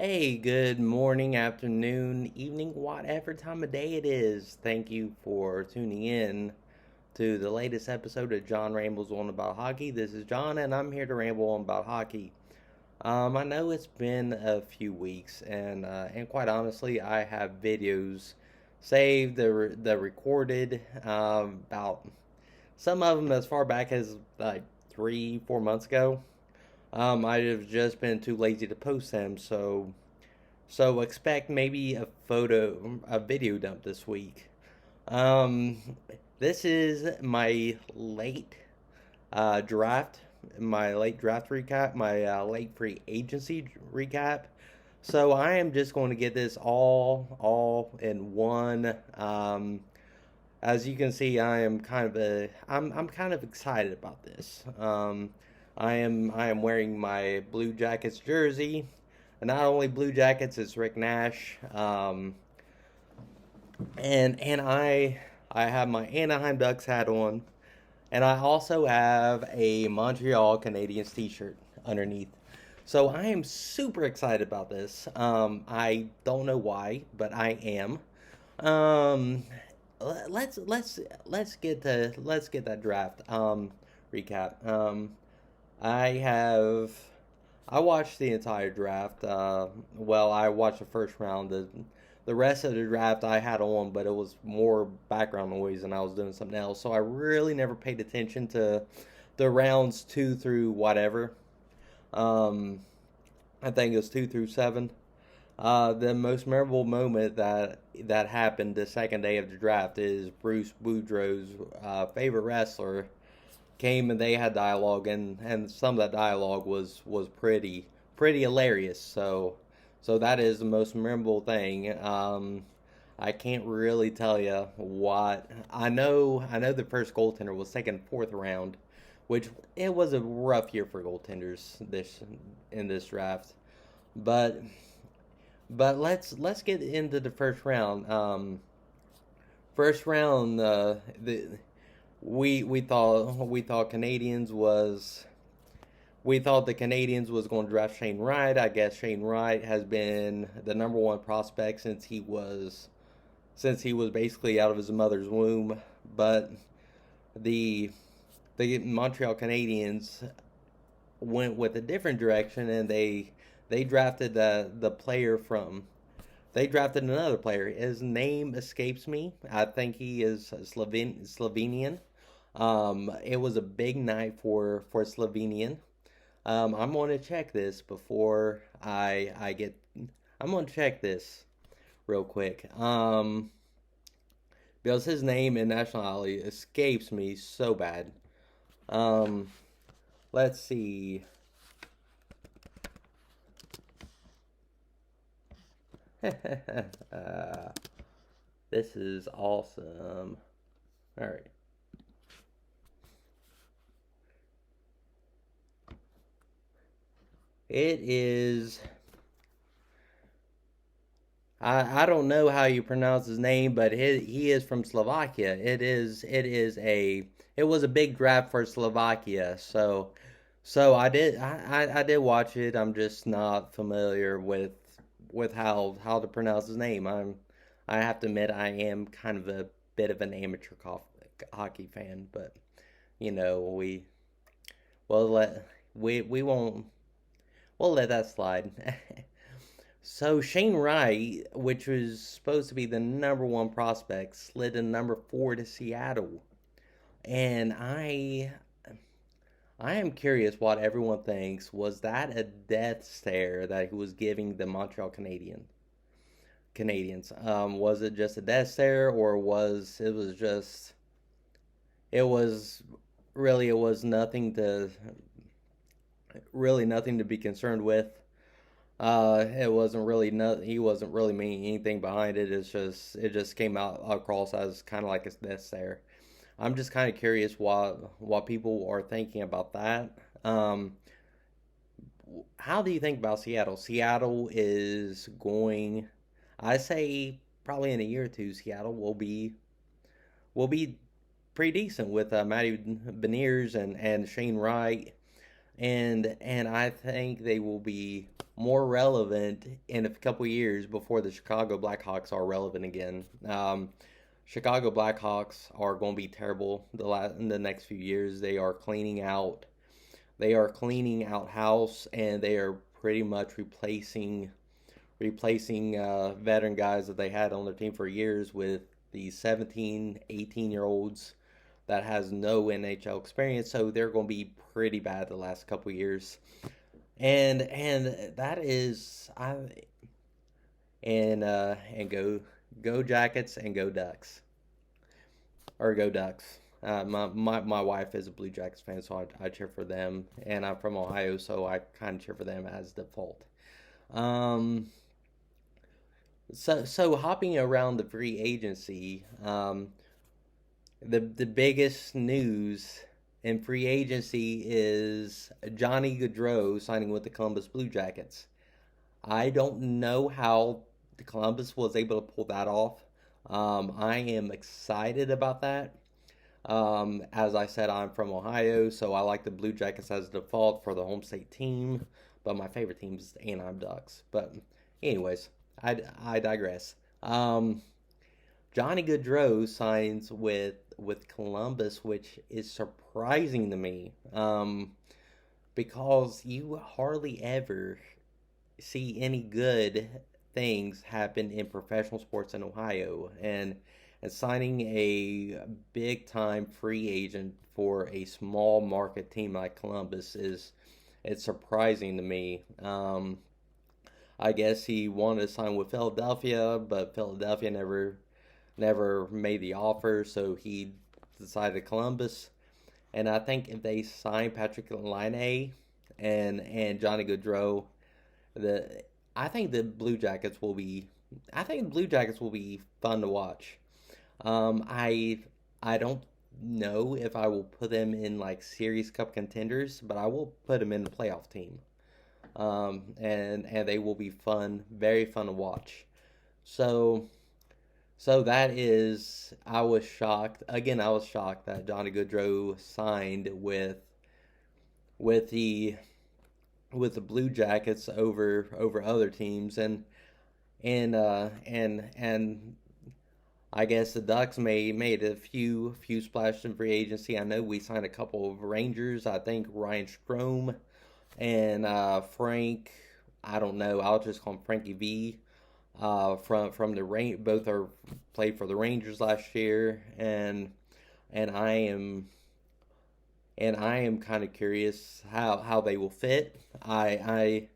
Hey, good morning, afternoon, evening, whatever time of day it is. Thank you for tuning in to the latest episode of John Rambles On About Hockey. This is John, and I'm here to ramble on about hockey. I know it's been a few weeks, and quite honestly, I have videos saved, the recorded, about some of them as far back as like 3, 4 months ago. I have just been too lazy to post them, so expect maybe a video dump this week. Um, this is draft, my late draft recap, my late free agency recap. So I am just going to get this all in one. As you can see, I'm kind of excited about this. I am wearing my Blue Jackets jersey. And not only Blue Jackets, it's Rick Nash. And I have my Anaheim Ducks hat on, and I also have a Montreal Canadiens T-shirt underneath. So I am super excited about this. I don't know why, but I am. Um, let's get that draft recap. I have I watched the entire draft. Well, I watched the first round. The rest of the draft I had on, but it was more background noise and I was doing something else. So I really never paid attention to the rounds two through whatever. Um, I think it was 2 through 7. The most memorable moment that happened the second day of the draft is Bruce Boudreau's favorite wrestler came and they had dialogue, and some of that dialogue was pretty hilarious. So that is the most memorable thing. I can't really tell you what I know. I know the first goaltender was taken fourth round, which it was a rough year for goaltenders this draft. But let's get into the first round. First round, the we thought the Canadians was going to draft Shane Wright. I guess Shane Wright has been the number one prospect since he was basically out of his mother's womb. But the the Montreal Canadiens went with a different direction, and they drafted the player from they drafted another player. His name escapes me. I think he is Slovenian. It was a big night for Slovenian. I'm going to check this before I get. I'm going to check this real quick. Because his name and nationality escapes me so bad. Um, let's see. This is awesome. All right. It is. I don't know how you pronounce his name, but he is from Slovakia. It was a big draft for Slovakia. So I did watch it. I'm just not familiar with how to pronounce his name. I have to admit I am kind of a bit of an amateur hockey fan, but we well let we won't we'll let that slide. So Shane Wright, which was supposed to be the number one prospect, slid to number 4 to Seattle. And I am curious what everyone thinks. Was that a death stare that he was giving the Montreal Canadians? Was it just a death stare, or it was it was nothing to be concerned with. It wasn't really not he wasn't really meaning anything behind it. It just came out across as kind of like a death stare. I'm just kind of curious what people are thinking about that. How do you think about Seattle? Seattle is going. I say probably in a year or two, Seattle will be pretty decent with Matty Beniers and Shane Wright, and I think they will be. more relevant in a couple years before the Chicago Blackhawks are relevant again. Chicago Blackhawks are going to be terrible in the next few years. They are cleaning out. They are cleaning out house, and they are pretty much replacing veteran guys that they had on their team for years with these 17, 18 year olds that has no NHL experience. So they're going to be pretty bad the last couple years. And that is and go Jackets and go Ducks, or go Ducks. My wife is a Blue Jackets fan, so I cheer for them, and I'm from Ohio, so I kind of cheer for them as default. Um, so hopping around the free agency, the biggest news in free agency is Johnny Gaudreau signing with the Columbus Blue Jackets. I don't know how the Columbus was able to pull that off. I am excited about that. As I said, I'm from Ohio, so I like the Blue Jackets as a default for the home state team, but my favorite team is the Anaheim Ducks. But, anyways, I digress. Johnny Gaudreau signs with Columbus, which is surprising to me, because you hardly ever see any good things happen in professional sports in Ohio, and signing a big time free agent for a small market team like Columbus is it's surprising to me. I guess he wanted to sign with Philadelphia, but Philadelphia never made the offer, so he decided Columbus. And I think if they sign Patrick Laine and Johnny Gaudreau, the I think the Blue Jackets will be I think the Blue Jackets will be fun to watch. I don't know if I will put them in like Series Cup contenders, but I will put them in the playoff team. And they will be fun, very fun to watch. So so that is, I was shocked. Again, I was shocked that Johnny Gaudreau signed with the with the Blue Jackets over other teams, and I guess the Ducks made a few splashes in free agency. I know we signed a couple of Rangers. I think Ryan Strome and Frank. I don't know. I'll just call him Frankie V. From the rain, both are played for the Rangers last year, and I am kind of curious how they will fit. I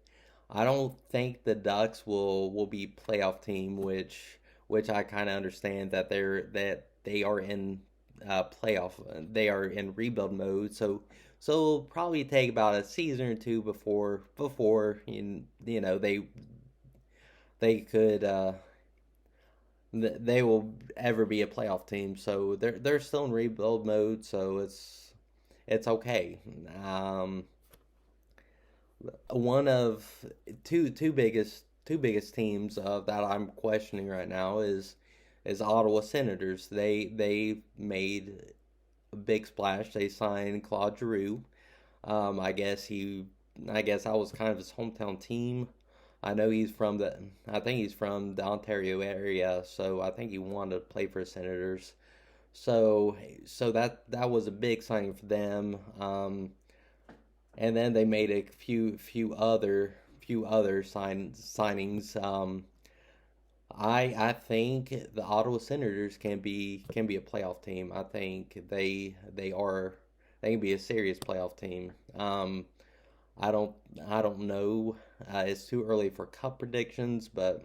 don't think the Ducks will be playoff team, which I kind of understand that they are in playoff, they are in rebuild mode. So it'll probably take about a season or two before you know they could they will ever be a playoff team. So they're still in rebuild mode, so it's okay. One of two biggest teams that I'm questioning right now is Ottawa Senators. They made a big splash. They signed Claude Giroux. I guess I guess that was kind of his hometown team. I know I think he's from the Ontario area, so I think he wanted to play for the Senators. So that was a big signing for them. And then they made a few other signings. I think the Ottawa Senators can be a playoff team. I think they can be a serious playoff team. I don't I don't know. It's too early for cup predictions, but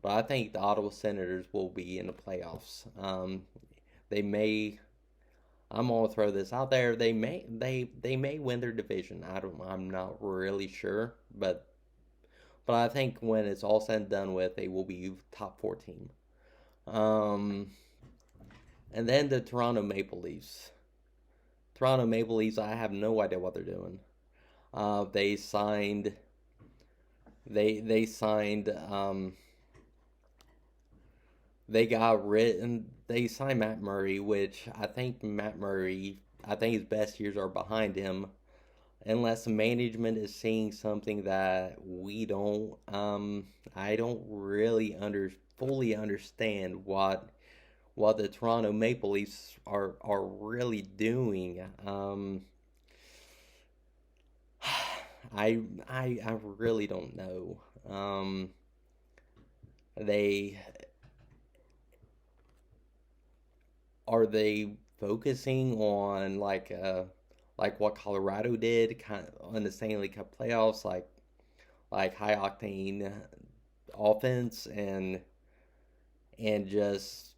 I think the Ottawa Senators will be in the playoffs. They may. I'm gonna throw this out there. They may win their division. I'm not really sure, but I think when it's all said and done with, they will be top 14. Um, and then the Toronto Maple Leafs. Toronto Maple Leafs. I have no idea what they're doing. They signed. They signed. They got rid and they signed Matt Murray, which I think his best years are behind him, unless management is seeing something that we don't. I don't really fully understand what the Toronto Maple Leafs are really doing. I really don't know. They are they focusing on like what Colorado did kind of in the Stanley Cup playoffs, like high octane offense and just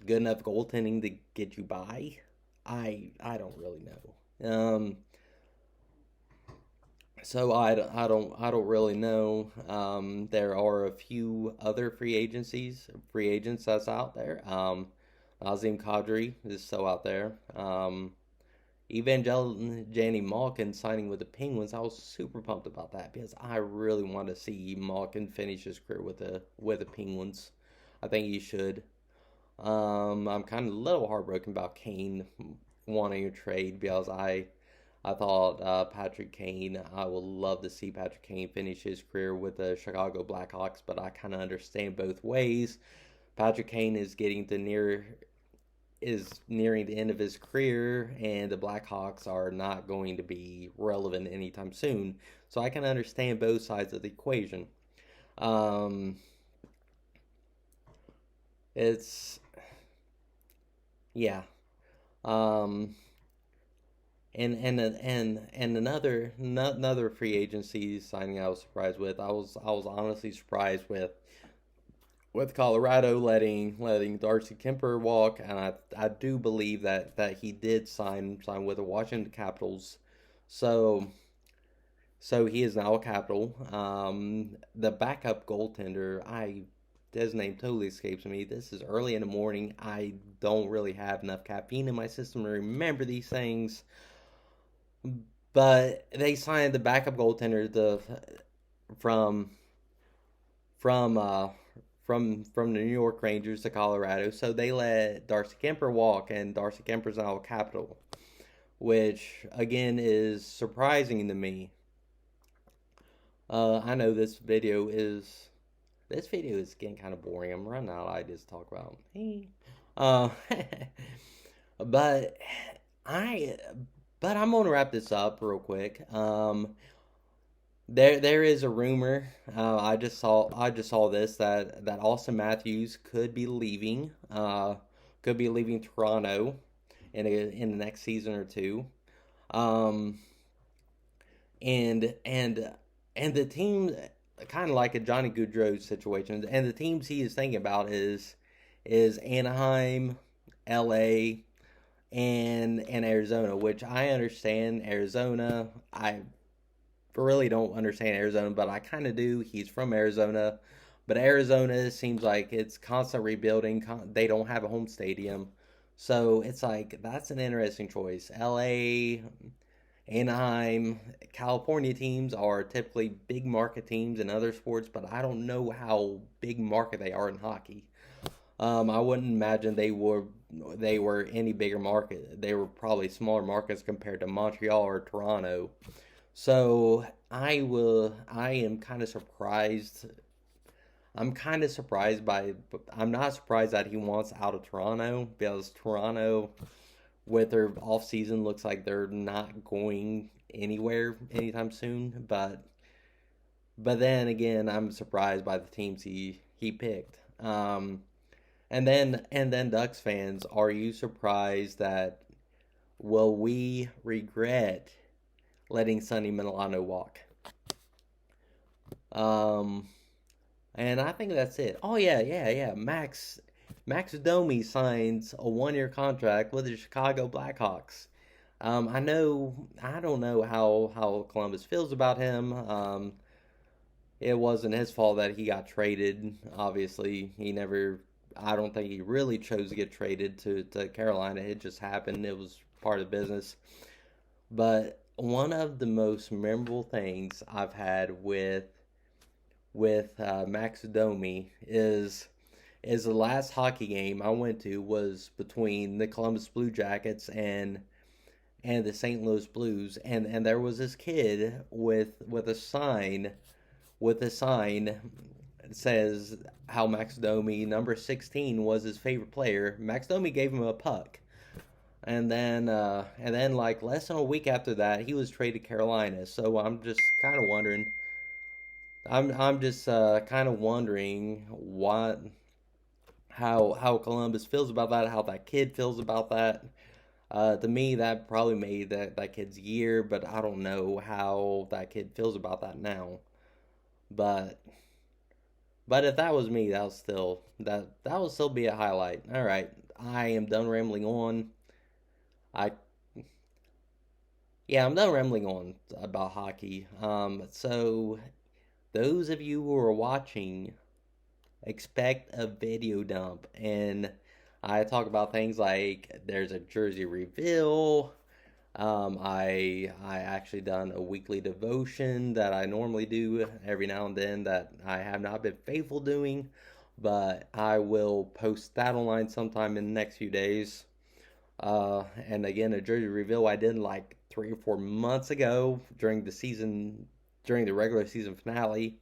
good enough goaltending to get you by. I don't really know. I don't really know. There are a few other free agents that's out there. Nazem Kadri is still out there. Evangel Malkin signing with the Penguins. I was super pumped about that because I really want to see Malkin finish his career with the Penguins. I think he should. I'm kind of a little heartbroken about Kane wanting a trade because I thought Patrick Kane. I would love to see Patrick Kane finish his career with the Chicago Blackhawks, but I kind of understand both ways. Patrick Kane is nearing the end of his career, and the Blackhawks are not going to be relevant anytime soon. So I can understand both sides of the equation. Um, it's yeah. Um, and another free agency signing I was surprised with. I was honestly surprised with Colorado letting Darcy Kemper walk, and I do believe that he did sign with the Washington Capitals, so he is now a Capital. The backup goaltender, his name totally escapes me. This is early in the morning. I don't really have enough caffeine in my system to remember these things, but they signed the backup goaltender from from uh, from the New York Rangers to Colorado. So they let Darcy Kemper walk, and Darcy Kemper's now a Capital, which again is surprising to me. I know this video is getting kind of boring. I'm running out of ideas to talk about. Uh, but I but I'm gonna wrap this up real quick. There is a rumor. I just saw this that Austin Matthews could be leaving Toronto in the next season or two. Um, and and and the team kind of like a Johnny Gaudreau situation. And the teams he is thinking about is Anaheim, L.A. and Arizona, which I understand. Arizona, I really don't understand Arizona, but I kind of do. He's from Arizona, but Arizona seems like it's constant rebuilding. They don't have a home stadium, so it's like that's an interesting choice. L.A., Anaheim, California teams are typically big market teams in other sports, but I don't know how big market they are in hockey. I wouldn't imagine they were any bigger market. They were probably smaller markets compared to Montreal or Toronto. So I am kind of surprised. I'm kind of surprised by. I'm not surprised that he wants out of Toronto because Toronto, with their off season, looks like they're not going anywhere anytime soon. But then again, I'm surprised by the teams he picked. And then Ducks fans, are you surprised that will we regret letting Sonny Milano walk? Um, and I think that's it. Oh yeah. Max Domi signs a 1 year contract with the Chicago Blackhawks. I don't know how Columbus feels about him. It wasn't his fault that he got traded. Obviously, I don't think he really chose to get traded to Carolina. It just happened. It was part of business. But one of the most memorable things I've had with Max Domi is the last hockey game I went to was between the Columbus Blue Jackets and the St. Louis Blues, and there was this kid with a sign that says how Max Domi, number 16, was his favorite player. Max Domi gave him a puck. And then like less than a week after that, he was traded to Carolina. So I'm just kind of wondering. I'm just kind of wondering what how Columbus feels about that, how that kid feels about that. To me, that probably made that kid's year, but I don't know how that kid feels about that now. But but if that was me, that would still be a highlight. All right, I am done rambling on. I Yeah, I'm done rambling on about hockey. So those of you who are watching, expect a video dump, and I talk about things like there's a jersey reveal. I actually done a weekly devotion that I normally do every now and then that I have not been faithful doing, but I will post that online sometime in the next few days. And again, a jersey reveal I did like 3 or 4 months ago during the regular season finale,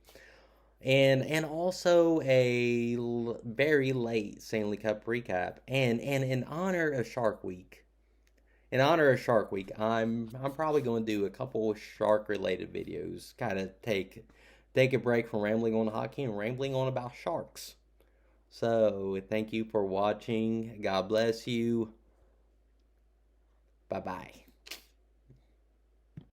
and also a very late Stanley Cup recap. And in honor of Shark Week, I'm probably going to do a couple of shark related videos. Kind of take a break from rambling on hockey and rambling on about sharks. So thank you for watching. God bless you. Bye bye.